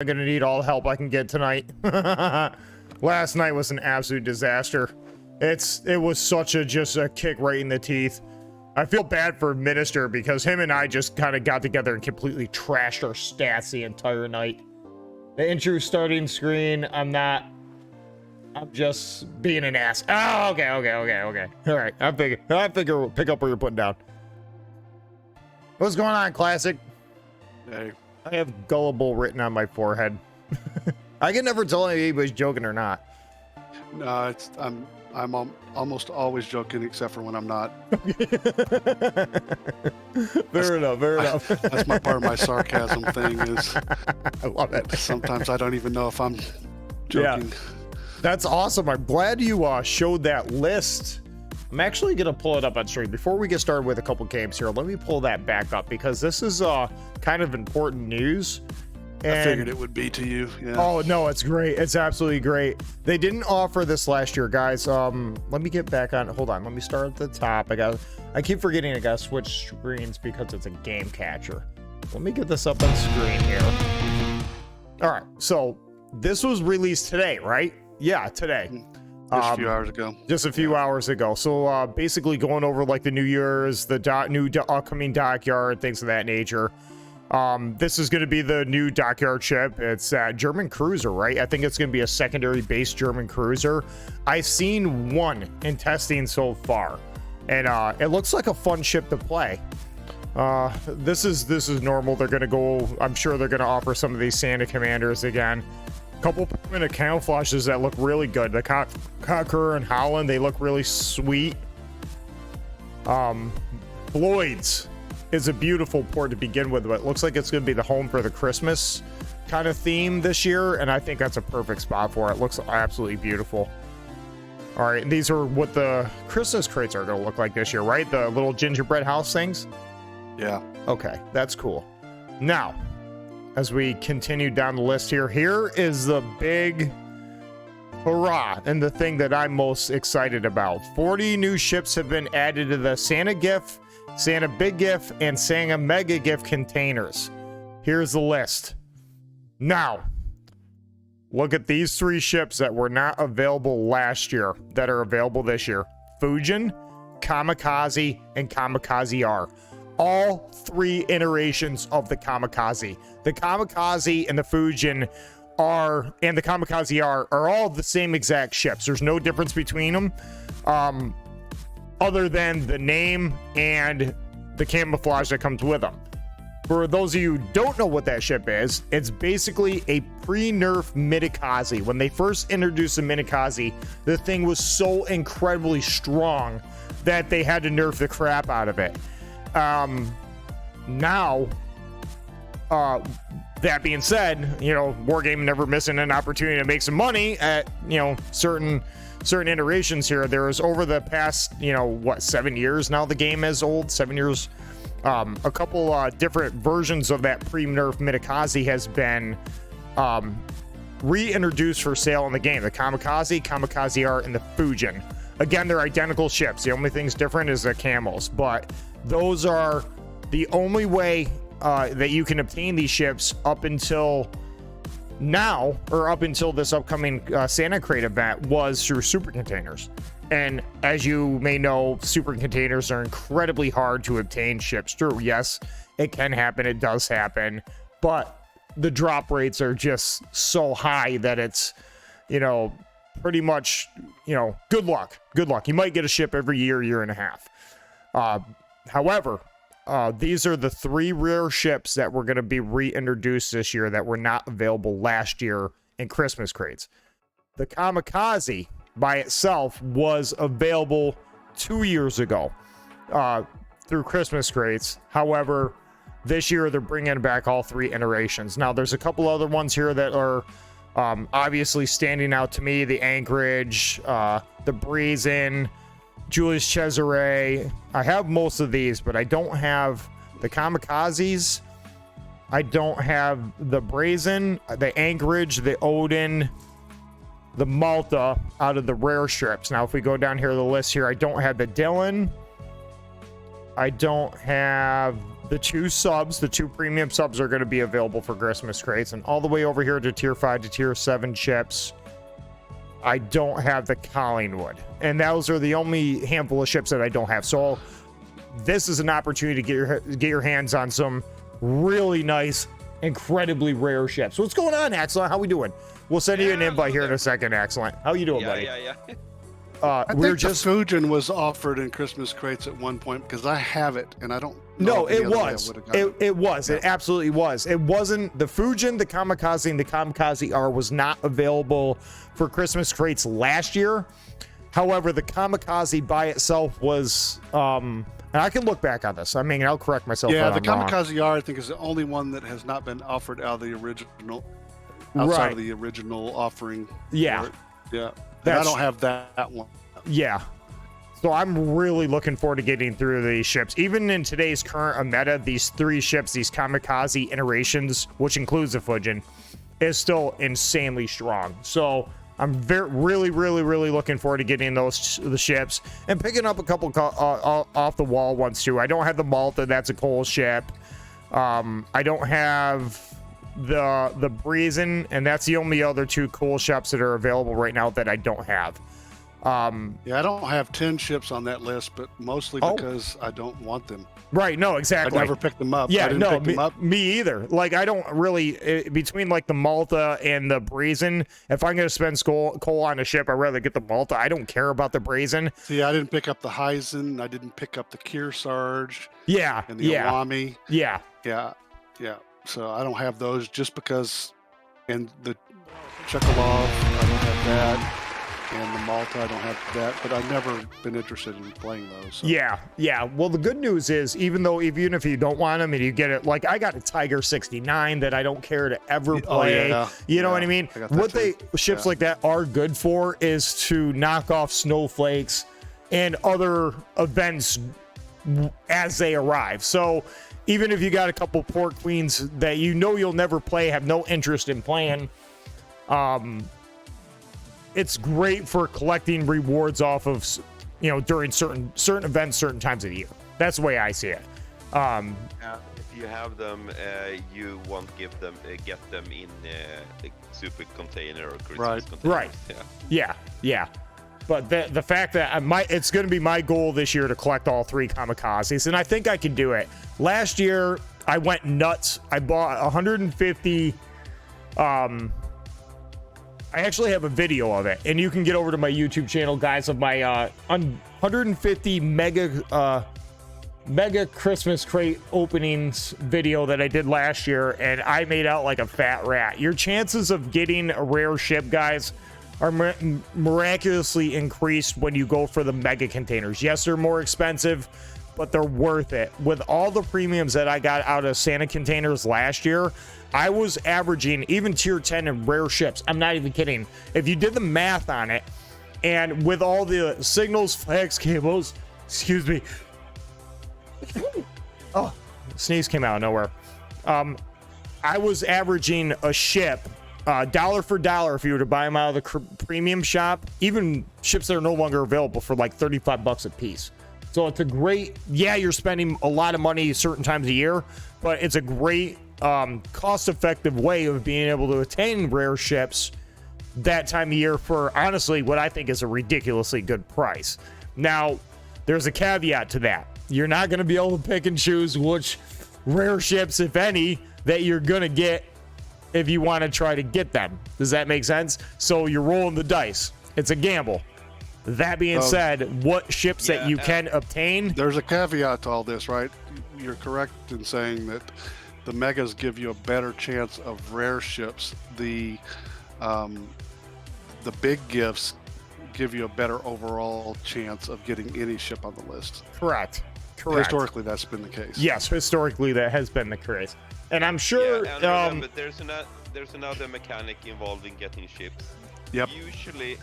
gonna need all the help I can get tonight. Last night was an absolute disaster. It was such just a kick right in the teeth. I feel bad for Minister because him and I just kind of got together and completely trashed our stats the entire night. The intro starting screen, I'm just being an ass. Oh, okay. All right, I figure we'll pick up where you're putting down. What's going on, Classic? Hey. I have gullible written on my forehead. I can never tell if anybody's joking or not. No, I'm almost always joking, except for when I'm not. Fair enough. That's my part of my sarcasm thing is. I love it. Sometimes I don't even know if I'm joking. Yeah. That's awesome. I'm glad you showed that list. I'm actually going to pull it up on stream. Before we get started with a couple games here, let me pull that back up because this is kind of important news. And I figured it would be to you. Yeah. Oh, no, it's great. It's absolutely great. They didn't offer this last year, guys. Let me get back on. Hold on. Let me start at the top. I keep forgetting I got to switch screens because it's a game catcher. Let me get this up on screen here. All right. So this was released today, right? Yeah, today. Just a few hours ago. Just a few hours ago. So basically going over like the New Year's, the new upcoming dockyard, things of that nature. This is going to be the new dockyard ship. It's a German cruiser, right? I think it's going to be a secondary base German cruiser. I've seen one in testing so far, and it looks like a fun ship to play. This is normal. They're going to go. I'm sure they're going to offer some of these Santa commanders again. Couple permanent camouflages that look really good. The Conqueror and Holland, they look really sweet. Floyd's is a beautiful port to begin with, but it looks like it's going to be the home for the Christmas kind of theme this year, and I think that's a perfect spot for it. It looks absolutely beautiful. All right, these are what the Christmas crates are going to look like this year, right? The little gingerbread house things? Yeah. Okay, that's cool. Now, as we continue down the list here is the big hurrah and the thing that I'm most excited about. 40 new ships have been added to the Santa Gift, Santa Big Gift, and Santa Mega Gift containers. Here's the list. Now, look at these 3 ships that were not available last year that are available this year. Fujin, Kamikaze, and Kamikaze R. All 3 iterations of the Kamikaze. The Kamikaze and the Fujin and the Kamikaze R are all the same exact ships. There's no difference between them. Other than the name and the camouflage that comes with them. For those of you who don't know what that ship is, it's basically a pre-nerf Minikaze. When they first introduced the Minikaze, the thing was so incredibly strong that they had to nerf the crap out of it. Now, that being said, Wargaming never missing an opportunity to make some money at, certain iterations here. There's over the past, 7 years now the game is old, 7 years. A couple different versions of that pre-nerf Minikaze has been reintroduced for sale in the game. The Kamikaze, Kamikaze R, and the Fujin. Again, they're identical ships. The only thing's different is the camos, but those are the only way that you can obtain these ships up until now, or up until this upcoming Santa Crate event, was through super containers. And as you may know, super containers are incredibly hard to obtain ships through. Yes, it can happen, it does happen, but the drop rates are just so high that it's, pretty much, good luck. You might get a ship every year and a half. However, these are the 3 rare ships that were going to be reintroduced this year that were not available last year in Christmas crates. The Kamikaze by itself was available 2 years ago through Christmas crates. However, this year they're bringing back all 3 iterations. Now, there's a couple other ones here that are obviously standing out to me. The Anchorage, the Brazen, Julius Cesare. I have most of these, but I don't have the Kamikazes. I don't have the Brazen, the Anchorage, the Odin, the Malta out of the rare ships. Now, if we go down here to the list here, I don't have the Dylan. I don't have the two premium subs are going to be available for Christmas crates, and all the way over here to tier 5 to tier 7 ships, I don't have the Collingwood, and those are the only handful of ships that I don't have. So this is an opportunity to get your hands on some really nice, incredibly rare ships. What's going on, Excellent? How we doing? We'll send you an invite here in a second. Excellent. How you doing, buddy? Yeah. I think the Fujin was offered in Christmas crates at one point because I have it and I don't know. No, it was. It was. It absolutely was. It wasn't the Fujin, the Kamikaze, and the Kamikaze R was not available for Christmas crates last year. However, the Kamikaze by itself was, and I can look back on this. I mean, I'll correct myself. Yeah, the wrong. Kamikaze R, I think, is the only one that has not been offered out of the original, outside of the original offering. Yeah. Yeah. I don't have that one. Yeah. So I'm really looking forward to getting through these ships. Even in today's current meta, these 3 ships, these Kamikaze iterations, which includes the Fujin, is still insanely strong. So I'm really looking forward to getting the ships and picking up a couple off the wall ones too. I don't have the Malta. That's a coal ship. I don't have the Brazen, and that's the only other 2 cool ships that are available right now that I don't have. Yeah, I don't have 10 ships on that list, but mostly because I don't want them. Right, no, exactly. I never picked them up. Yeah, no, me either. Like, I don't really, between like the Malta and the Brazen, if I'm going to spend coal on a ship, I'd rather get the Malta. I don't care about the Brazen. See, I didn't pick up the Heisen. I didn't pick up the Kearsarge. Yeah, and the Awami. Yeah. So I don't have those just because, and the Chekhov, I don't have that. And the Malta, I don't have that, but I've never been interested in playing those. So. Yeah. Well, the good news is, even if you don't want them and you get it, like I got a Tiger 69 that I don't care to ever play. You know what I mean? What ships like that are good for is to knock off snowflakes and other events as they arrive. So even if you got a couple Port Queens that you'll never play, have no interest in playing, it's great for collecting rewards off of, during certain events, certain times of the year. That's the way I see it. If you have them, you won't get them in the super container or Christmas container. Right. Yeah. But the fact that it's going to be my goal this year to collect all 3 Kamikazes, and I think I can do it. Last year, I went nuts. I bought 150. I actually have a video of it, and you can get over to my YouTube channel, guys, of my 150 mega Christmas crate openings video that I did last year, and I made out like a fat rat. Your chances of getting a rare ship, guys, are miraculously increased when you go for the mega containers. Yes, they're more expensive, but they're worth it. With all the premiums that I got out of Santa containers last year, I was averaging even tier 10 in rare ships. I'm not even kidding. If you did the math on it, and with all the signals, flags, cables, excuse me. Oh, sneeze came out of nowhere. I was averaging a ship dollar for dollar if you were to buy them out of the premium shop, even ships that are no longer available, for like $35 a piece. So it's a great, you're spending a lot of money certain times of year, but it's a great cost-effective way of being able to attain rare ships that time of year for, honestly, what I think is a ridiculously good price. Now, there's a caveat to that. You're not going to be able to pick and choose which rare ships, if any, that you're going to get if you want to try to get them. Does that make sense? So you're rolling the dice. It's a gamble. That being said, what ships that you can obtain... There's a caveat to all this, right? You're correct in saying that the megas give you a better chance of rare ships. The big gifts give you a better overall chance of getting any ship on the list. Correct. Historically, that's been the case. Yes, historically that has been the case, and I'm sure. But there's another mechanic involved in getting ships. Yep. Usually,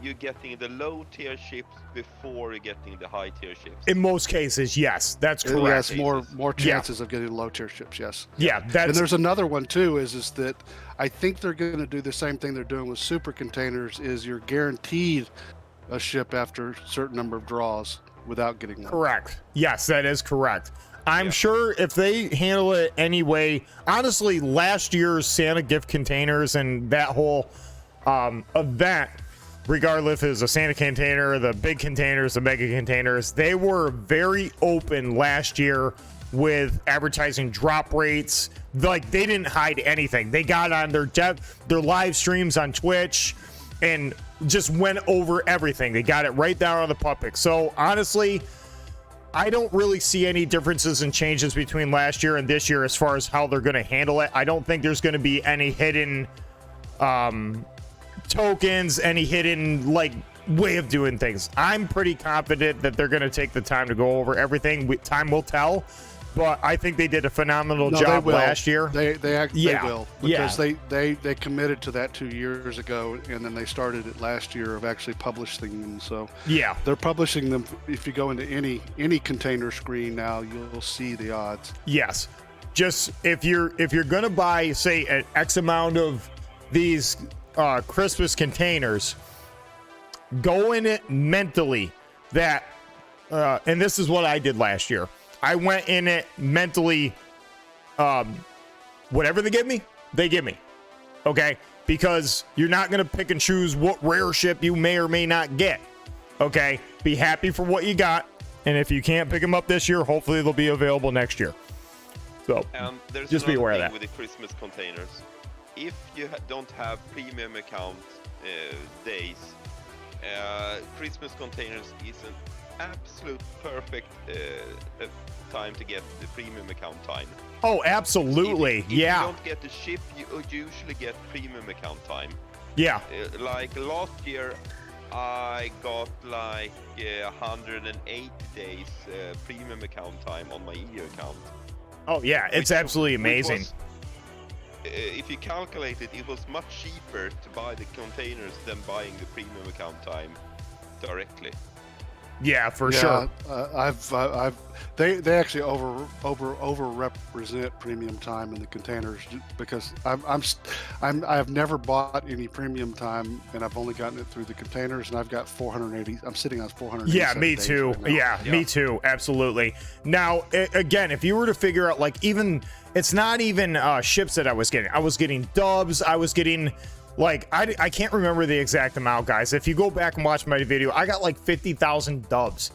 you're getting the low tier ships before you're getting the high tier ships. In most cases, yes, that's correct. Yes, more chances of getting low tier ships. Yes. Yeah, and there's another one too. Is that I think they're going to do the same thing they're doing with super containers. Is you're guaranteed a ship after a certain number of draws without getting one. Correct. Yes, that is correct. I'm sure if they handle it anyway, honestly, last year's Santa gift containers and that whole event, regardless if it was a Santa container, the big containers, the mega containers, they were very open last year with advertising drop rates. Like, they didn't hide anything. They got on their live streams on Twitch and just went over everything. They got it right down on the puppet. So honestly, I don't really see any differences and changes between last year and this year as far as how they're going to handle it. I don't think there's going to be any hidden tokens, any hidden like way of doing things. I'm pretty confident that they're going to take the time to go over everything. Time will tell, but I think they did a phenomenal job last year. They will, because yeah. they committed to that 2 years ago, and then they started it last year of actually publishing them. So yeah, they're publishing them. If you go into any container screen now, you'll see the odds. Yes, just if you're gonna buy, say, an X amount of these Christmas containers, go in it mentally that, and this is what I did last year. I went in it mentally, whatever they give me, okay? Because you're not going to pick and choose what rare ship you may or may not get, okay? Be happy for what you got, and if you can't pick them up this year, hopefully they'll be available next year. So there's just be aware of that. With the Christmas containers, if you don't have premium account days, Christmas containers is an absolute perfect time to get the premium account time. Oh, absolutely. If yeah. you don't get the ship, you usually get premium account time. Yeah. Like last year, I got like 180 days premium account time on my EU account. Oh, yeah. It's absolutely amazing. If you calculate it, it was much cheaper to buy the containers than buying the premium account time directly. Yeah, for sure. They actually overrepresent premium time in the containers, because I've never bought any premium time, and I've only gotten it through the containers, and I've got 480. I'm sitting on 480. Yeah, me too. Right yeah, me too. Absolutely. Now, again, if you were to figure out, like, it's not even ships that I was getting. I was getting dubs. I was getting, like, I can't remember the exact amount, guys. If you go back and watch my video, I got like 50,000 dubs.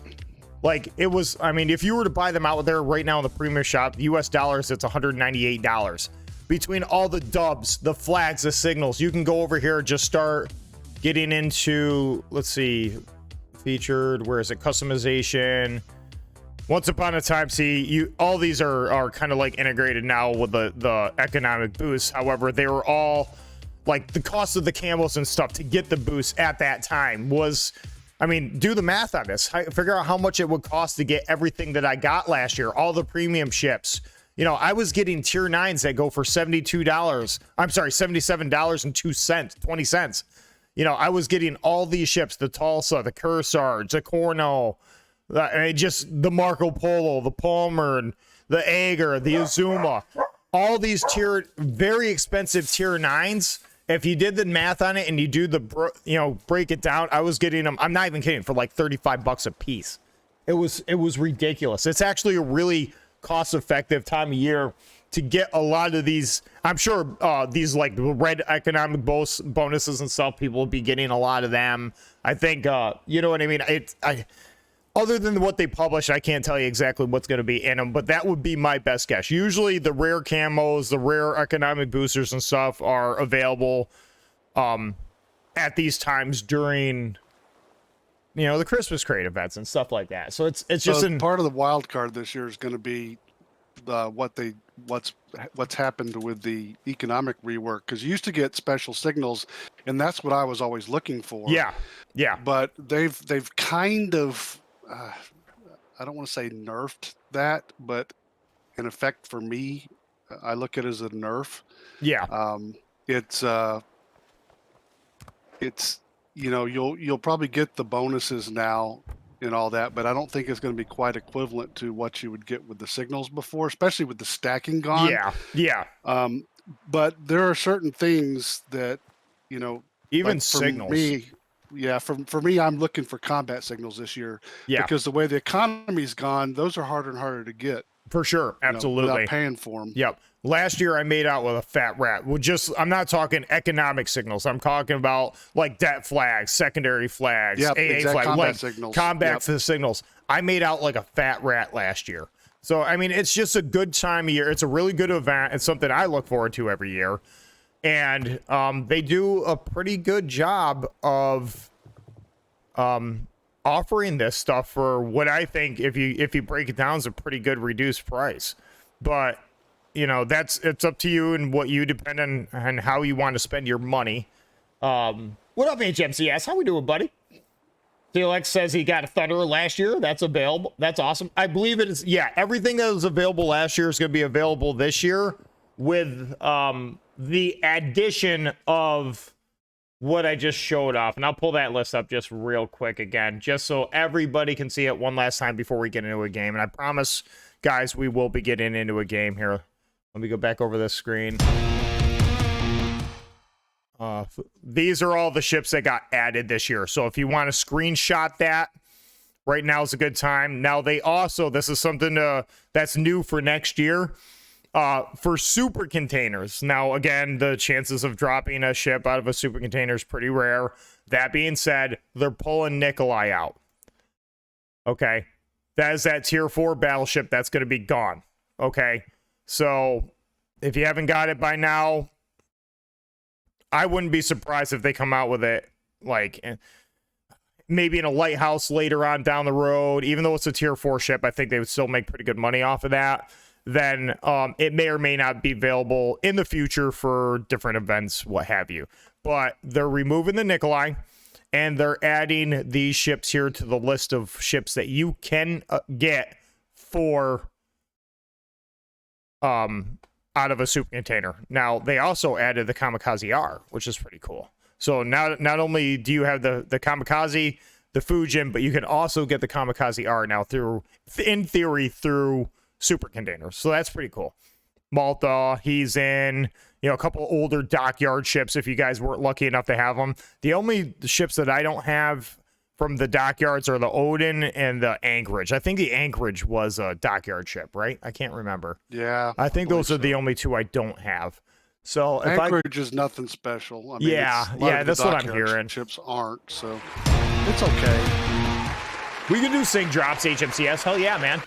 Like, it was, I mean, if you were to buy them out there right now in the premium shop, US dollars, it's $198. Between all the dubs, the flags, the signals, you can go over here and just start getting into, let's see, featured, where is it? Customization. Once upon a time, see, all these are kind of like integrated now with the economic boosts. However, they were all, like, the cost of the camos and stuff to get the boost at that time was, I mean, do the math on this. Figure out how much it would cost to get everything that I got last year, all the premium ships. You know, I was getting tier 9s that go for $72. I'm sorry, $77.02, 20 cents. You know, I was getting all these ships, the Tulsa, the Kearsarge, the Cornell, just the Marco Polo, the Palmer, the Ager, the Azuma, all these very expensive tier 9s. If you did the math on it and you do break it down, I was getting them, I'm not even kidding, for like $35 a piece. It was ridiculous. It's actually a really cost-effective time of year to get a lot of these. I'm sure these, like, red economic bonuses and stuff, people will be getting a lot of them. I think, you know what I mean? Other than what they publish, I can't tell you exactly what's going to be in them, but that would be my best guess. Usually the rare camos, the rare economic boosters and stuff are available at these times during, you know, the Christmas crate events and stuff like that. So it's just part of the wild card this year is going to be what's happened with the economic rework, because you used to get special signals, and that's what I was always looking for. Yeah. But they've kind of, I don't want to say nerfed that, but in effect for me, I look at it as a nerf. Yeah. It's you know, you'll probably get the bonuses now and all that, but I don't think it's going to be quite equivalent to what you would get with the signals before, especially with the stacking gone. Yeah. But there are certain things that, you know, even like signals. For me, I'm looking for combat signals this year. Yeah. Because the way the economy's gone, those are harder and harder to get. For sure. Absolutely. Without paying for them. Yep. Last year I made out with a fat rat. Well, I'm not talking economic signals. I'm talking about like det flags, secondary flags, Yep, AA exact flags, combat like signals. combat Yep. signals. I made out like a fat rat last year. So, I mean, it's just a good time of year. It's a really good event. It's something I look forward to every year. And they do a pretty good job of offering this stuff for what I think, if you break it down, is a pretty good reduced price. But you know, it's up to you and what you depend on how you want to spend your money. What up, HMCS? How we doing, buddy? Felix says he got a Thunder last year. That's available. That's awesome. I believe it is. Yeah, everything that was available last year is going to be available this year with the addition of what I just showed off. And I'll pull that list up just real quick again, just so everybody can see it one last time before we get into a game. And I promise, guys, we will be getting into a game here. Let me go back over this screen. These are all the ships that got added this year. So if you want to screenshot that, right now is a good time. Now they also, this is something that's new for next year, for super containers. Now, again, the chances of dropping a ship out of a super container is pretty rare. That being said, they're pulling Nikolai out. Okay. That is that tier 4 battleship that's going to be gone. Okay. So if you haven't got it by now, I wouldn't be surprised if they come out with it like maybe in a lighthouse later on down the road. Even though it's a tier 4 ship, I think they would still make pretty good money off of that. Then it may or may not be available in the future for different events, what have you. But they're removing the Nikolai, and they're adding these ships here to the list of ships that you can get for out of a super container. Now, they also added the Kamikaze R, which is pretty cool. So now, not only do you have the Kamikaze, the Fujin, but you can also get the Kamikaze R now in theory, through super containers. So that's pretty cool. Malta, he's in, a couple older dockyard ships if you guys weren't lucky enough to have them. The only ships that I don't have from the dockyards are the Odin and the Anchorage. I think the Anchorage was a dockyard ship, right? I can't remember. Yeah. I think those are the only two I don't have. So if Anchorage is nothing special. I mean, that's what I'm hearing. Ships aren't, so it's okay. We can do sync drops, HMCS. Hell yeah, man.